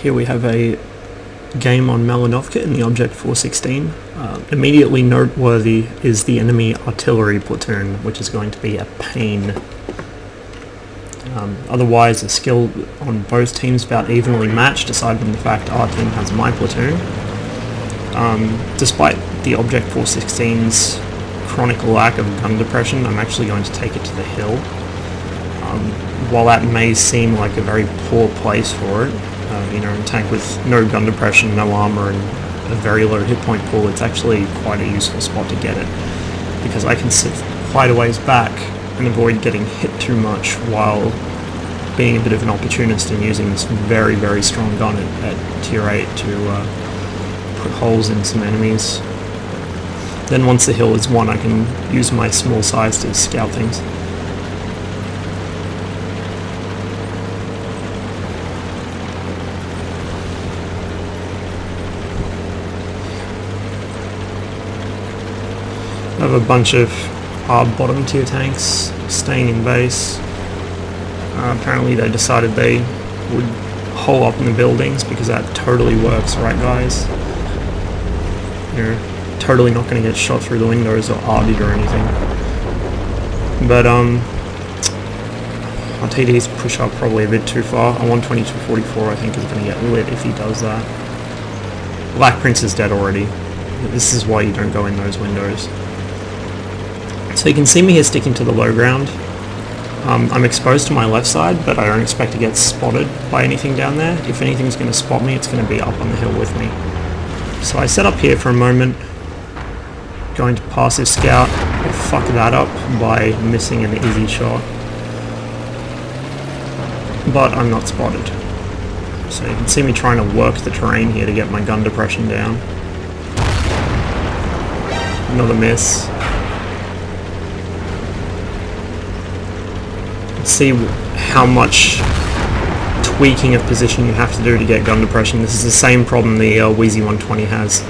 Here we have a game on Malinovka in the Object 416. Immediately noteworthy is the enemy artillery platoon, which is going to be a pain. Otherwise, the skill on both teams about evenly matched, aside from the fact our team has my platoon. Despite the Object 416's chronic lack of gun depression, I'm actually going to take it to the hill. While that may seem like a very poor place for it, a tank with no gun depression, no armor, and a very low hit point pool, it's actually quite a useful spot to get it, because I can sit quite a ways back and avoid getting hit too much while being a bit of an opportunist and using this very, very strong gun at tier 8 to put holes in some enemies. Then once the hill is won, I can use my small size to scout things. I have a bunch of bottom tier tanks staying in base. Apparently they decided they would hole up in the buildings because that totally works, right guys? You're totally not going to get shot through the windows or RD'd or anything. But our TD's push up probably a bit too far. A 122-44 I think is going to get lit if he does that. Black Prince is dead already. This is why you don't go in those windows. So you can see me here sticking to the low ground. I'm exposed to my left side, but I don't expect to get spotted by anything down there. If anything's going to spot me, it's going to be up on the hill with me. So I set up here for a moment, going to passive scout, fuck that up by missing an easy shot. But I'm not spotted. So you can see me trying to work the terrain here to get my gun depression down. Another miss. See how much tweaking of position you have to do to get gun depression. This is the same problem the Wheezy 120 has,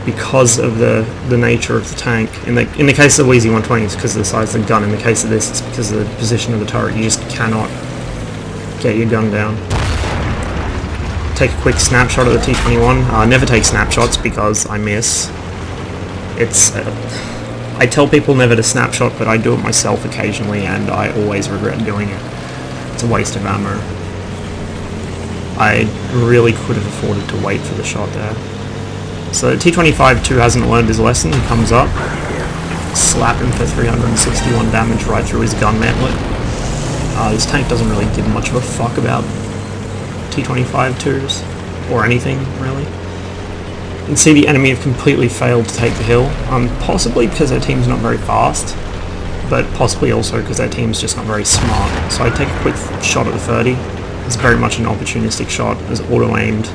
because of the nature of the tank. In the case of the Wheezy 120, it's because of the size of the gun. In the case of this, it's because of the position of the turret. You just cannot get your gun down. Take a quick snapshot of the T-21. Never take snapshots because I miss. I tell people never to snapshot, but I do it myself occasionally, and I always regret doing it. It's a waste of ammo. I really could have afforded to wait for the shot there. So the T-25-2 hasn't learned his lesson. He comes up, slap him for 361 damage right through his gun mantlet. This tank doesn't really give much of a fuck about T-25-2s, or anything, really. You can see the enemy have completely failed to take the hill, possibly because their team's not very fast, but possibly also because their team's just not very smart. So I take a quick shot at the 30. It's very much an opportunistic shot, it's auto-aimed,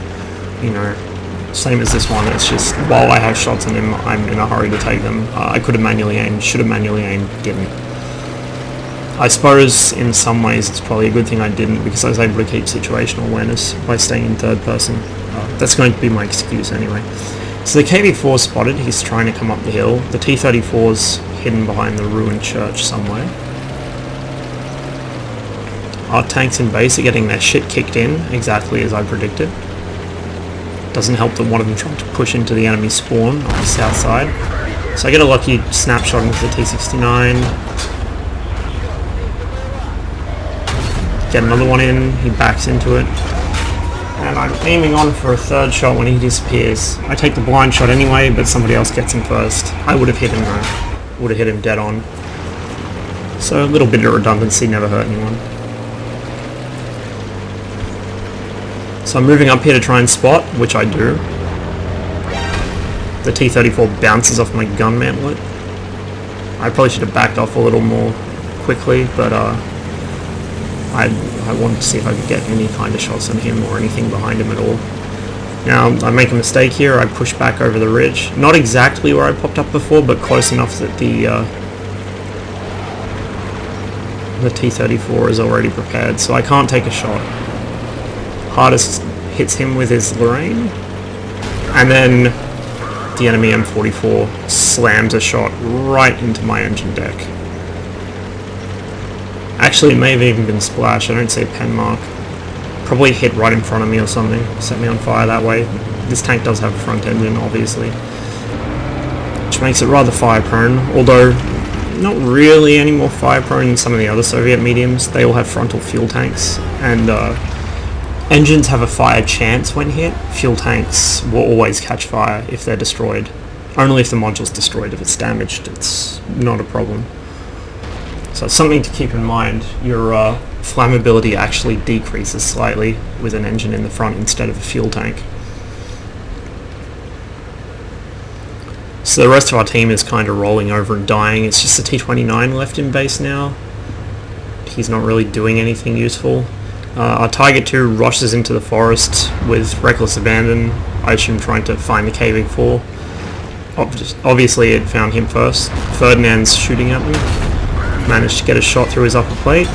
same as this one. It's just, while I have shots on him, I'm in a hurry to take them. I could have manually aimed, should have manually aimed, didn't. I suppose in some ways it's probably a good thing I didn't, because I was able to keep situational awareness by staying in third person. That's going to be my excuse anyway. So the KV-4 is spotted, he's trying to come up the hill. The T-34's hidden behind the ruined church somewhere. Our tanks in base are getting their shit kicked in, exactly as I predicted. Doesn't help that one of them tried to push into the enemy spawn on the south side. So I get a lucky snapshot into the T-69. Get another one in, he backs into it. And I'm aiming on for a third shot when he disappears. I take the blind shot anyway, but somebody else gets him first. I would have hit him though. Would have hit him dead on. So a little bit of redundancy never hurt anyone. So I'm moving up here to try and spot, which I do. The T-34 bounces off my gun mantlet. I probably should have backed off a little more quickly, but I wanted to see if I could get any kind of shots on him or anything behind him at all. Now, I make a mistake here, I push back over the ridge. Not exactly where I popped up before, but close enough that the T-34 is already prepared, so I can't take a shot. Hardest hits him with his Lorraine, and then the enemy M44 slams a shot right into my engine deck. Actually, it may have even been Splash, I don't see a pen mark. Probably hit right in front of me or something, set me on fire that way. This tank does have a front engine, obviously, which makes it rather fire prone, although not really any more fire prone than some of the other Soviet mediums. They all have frontal fuel tanks, and engines have a fire chance when hit. Fuel tanks will always catch fire if they're destroyed. Only if the module's destroyed. If it's damaged, it's not a problem. So it's something to keep in mind. Your flammability actually decreases slightly with an engine in the front instead of a fuel tank. So the rest of our team is kind of rolling over and dying. It's just the T-29 left in base now. He's not really doing anything useful. Our Tiger II rushes into the forest with reckless abandon, I assume trying to find the KV-4. Obviously it found him first. Ferdinand's shooting at me. Managed to get a shot through his upper plate,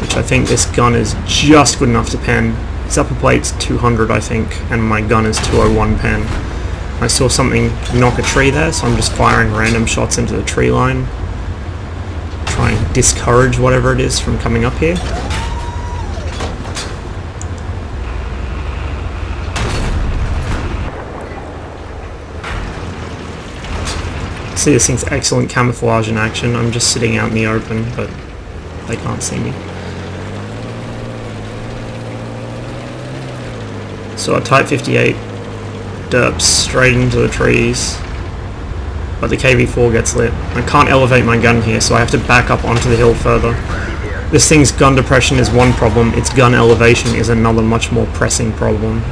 which I think this gun is just good enough to pen. His upper plate's 200 I think, and my gun is 201 pen. I saw something knock a tree there, so I'm just firing random shots into the tree line. Try and discourage whatever it is from coming up here. See, this thing's excellent camouflage in action. I'm just sitting out in the open, but they can't see me. So a Type 58 derps straight into the trees, but the KV-4 gets lit. I can't elevate my gun here, so I have to back up onto the hill further. This thing's gun depression is one problem, its gun elevation is another much more pressing problem.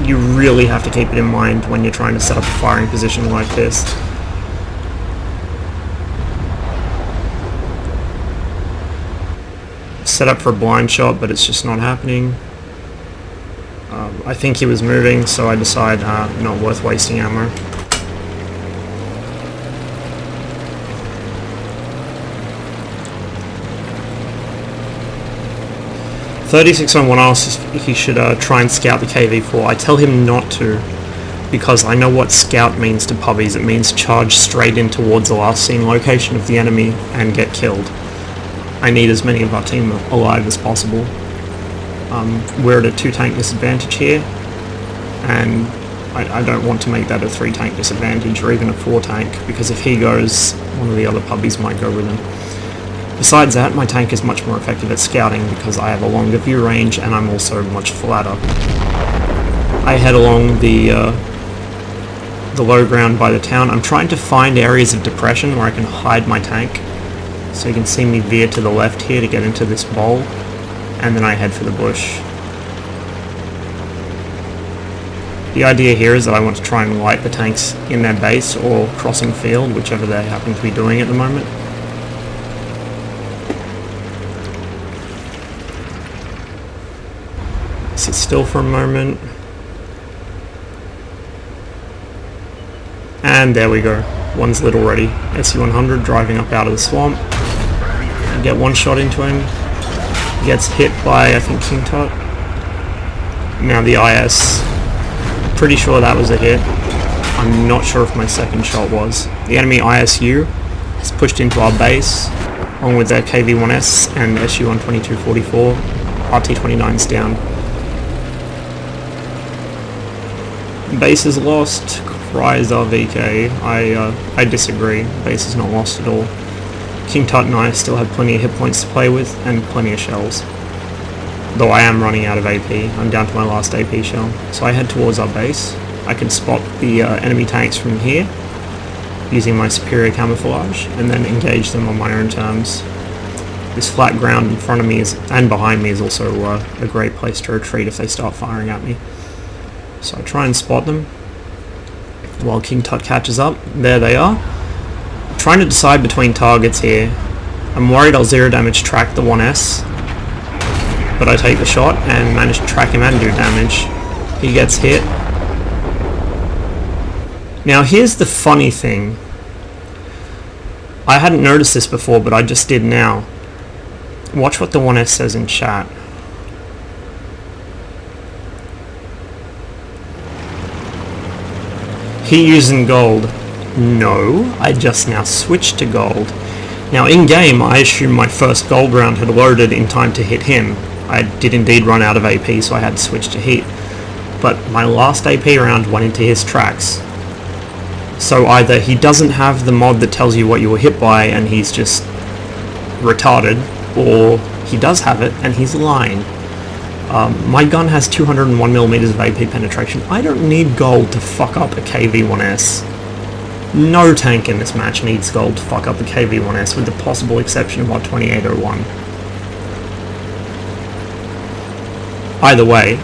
You really have to keep it in mind when you're trying to set up a firing position like this. Set up for a blind shot, but it's just not happening. I think he was moving, so I decide not worth wasting ammo. .3601 asks if he should try and scout the KV-4. I tell him not to, because I know what scout means to puppies. It means charge straight in towards the last seen location of the enemy and get killed. I need as many of our team alive as possible. We're at a 2-tank disadvantage here, and I don't want to make that a 3-tank disadvantage or even a 4-tank, because if he goes, one of the other puppies might go with him. Besides that, my tank is much more effective at scouting because I have a longer view range and I'm also much flatter. I head along the low ground by the town. I'm trying to find areas of depression where I can hide my tank. So you can see me veer to the left here to get into this bowl, and then I head for the bush. The idea here is that I want to try and light the tanks in their base or crossing field, whichever they happen to be doing at the moment. Sit still for a moment. And there we go. One's lit already. SU-100 driving up out of the swamp. Get one shot into him. Gets hit by, I think, King Tut. Now the IS. Pretty sure that was a hit. I'm not sure if my second shot was. The enemy ISU has pushed into our base, along with their KV-1S and SU-122-44. RT-29's down. Base is lost. Cries RVK. I disagree. Base is not lost at all. King Tut and I still have plenty of hit points to play with, and plenty of shells. Though I am running out of AP. I'm down to my last AP shell. So I head towards our base. I can spot the enemy tanks from here, using my superior camouflage, and then engage them on my own terms. This flat ground in front of me and behind me is also a great place to retreat if they start firing at me. So I try and spot them while King Tut catches up. There they are. I'm trying to decide between targets here. I'm worried I'll zero damage track the 1S, but I take the shot and manage to track him and do damage. He gets hit. Now here's the funny thing. I hadn't noticed this before, but I just did now. Watch what the 1S says in chat. He using gold. No, I just now switched to gold. Now in game I assume my first gold round had loaded in time to hit him. I did indeed run out of AP, so I had to switch to heat. But my last AP round went into his tracks. So either he doesn't have the mod that tells you what you were hit by and he's just retarded, or he does have it and he's lying. My gun has 201mm of AP penetration. I don't need gold to fuck up a KV-1S. No tank in this match needs gold to fuck up a KV-1S, with the possible exception of mod 2801. Either way,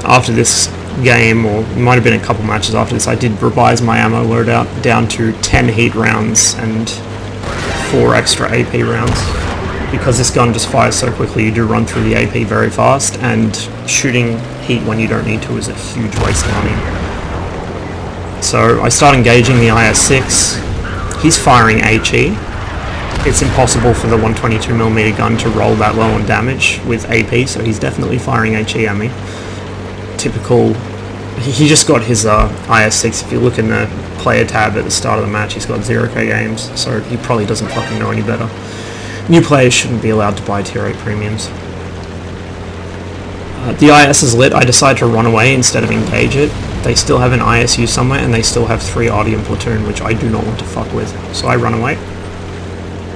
after this game, or it might have been a couple matches after this, I did revise my ammo loadout down to 10 heat rounds and 4 extra AP rounds. Because this gun just fires so quickly, you do run through the AP very fast, and shooting heat when you don't need to is a huge waste of money. So I start engaging the IS-6. He's firing HE. It's impossible for the 122mm gun to roll that low on damage with AP, so he's definitely firing HE at me. Typical. He just got his IS-6. If you look in the player tab at the start of the match, he's got 0k games, so he probably doesn't fucking know any better. New players shouldn't be allowed to buy tier 8 premiums. The IS is lit. I decide to run away instead of engage it. They still have an ISU somewhere, and they still have 3 Audium platoon, which I do not want to fuck with. So I run away.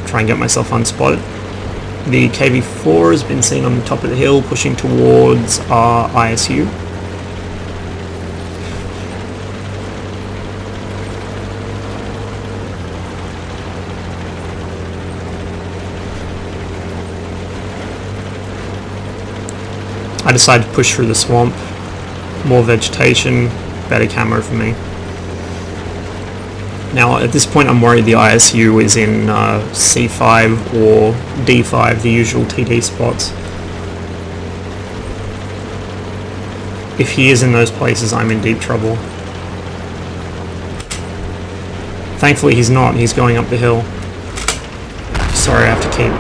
Try and get myself unspotted. The KV-4 has been seen on the top of the hill, pushing towards our ISU. I decided to push through the swamp. More vegetation, better camo for me. Now at this point I'm worried the ISU is in C5 or D5, the usual TD spots. If he is in those places, I'm in deep trouble. Thankfully he's not, he's going up the hill. Sorry, I have to keep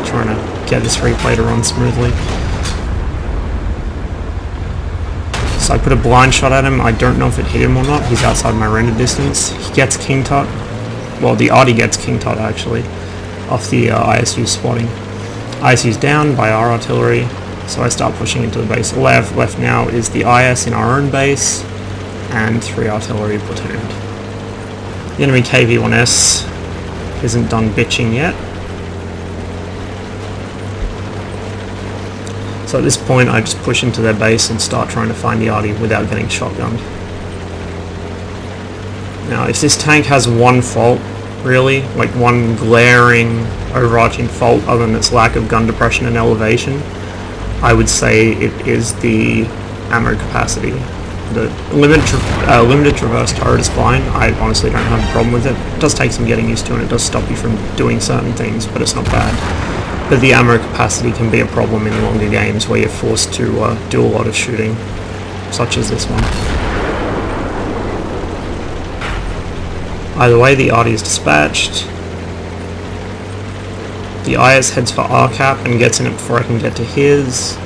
trying to get this replay to run smoothly. So I put a blind shot at him. I don't know if it hit him or not. He's outside my render distance. He gets king tot. Well, the Audi gets king tot actually, off the ISU spotting. ISU's down by our artillery, so I start pushing into the base. All I have left now is the IS in our own base and 3 artillery platooned. The enemy KV-1S isn't done bitching yet. So at this point I just push into their base and start trying to find the Arty without getting shotgunned. Now if this tank has one fault, really, like one glaring overarching fault other than its lack of gun depression and elevation, I would say it is the ammo capacity. The limited traverse turret is fine. I honestly don't have a problem with it. It does take some getting used to and it does stop you from doing certain things, but it's not bad. But the ammo capacity can be a problem in longer games where you're forced to do a lot of shooting, such as this one. Either way, the Arty is dispatched. The IS heads for our cap and gets in it before I can get to his,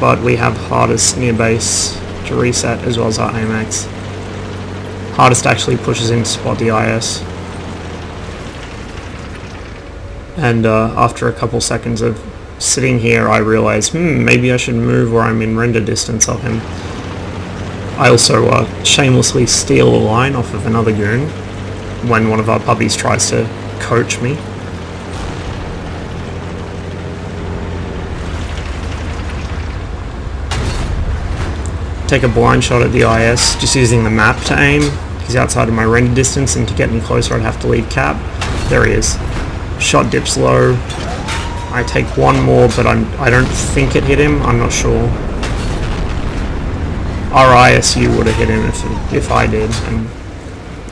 but we have Hardest near base to reset as well as our AMAX. Hardest actually pushes in to spot the IS. And after a couple seconds of sitting here, I realize, maybe I should move where I'm in render distance of him. I also shamelessly steal a line off of another goon when one of our puppies tries to coach me. Take a blind shot at the IS, just using the map to aim. He's outside of my render distance, and to get any closer I'd have to leave cap. There he is. Shot dips low. I take one more, but I don't think it hit him. I'm not sure. Our ISU would have hit him if I did, and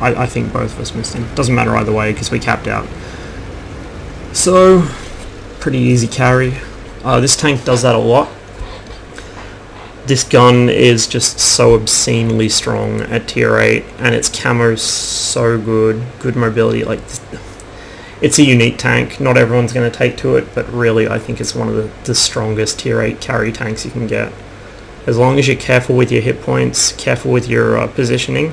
I think both of us missed him. Doesn't matter either way because we capped out. So, pretty easy carry. This tank does that a lot. This gun is just so obscenely strong at tier 8, and its camo's so good. Good mobility, like... It's a unique tank, not everyone's going to take to it, but really I think it's one of the strongest tier 8 carry tanks you can get. As long as you're careful with your hit points, careful with your positioning,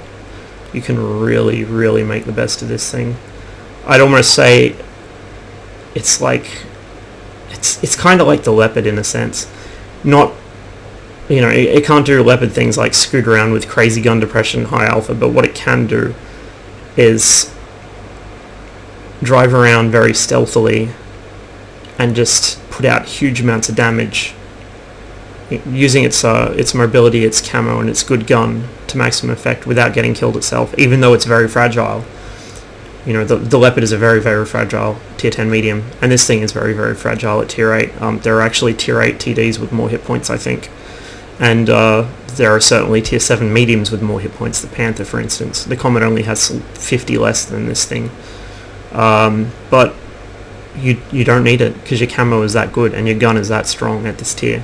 you can really, really make the best of this thing. I'd almost say it's like, it's kind of like the Leopard in a sense. not, it can't do Leopard things like scoot around with crazy gun depression, high alpha, but what it can do is drive around very stealthily and just put out huge amounts of damage using its mobility, its camo, and its good gun to maximum effect without getting killed itself, even though it's very fragile. The Leopard is a very, very fragile tier 10 medium, and this thing is very, very fragile at tier 8. There are actually tier 8 TDs with more hit points, I think, and there are certainly tier 7 mediums with more hit points. The Panther, for instance. The Comet only has 50 less than this thing, but you don't need it because your camo is that good and your gun is that strong at this tier.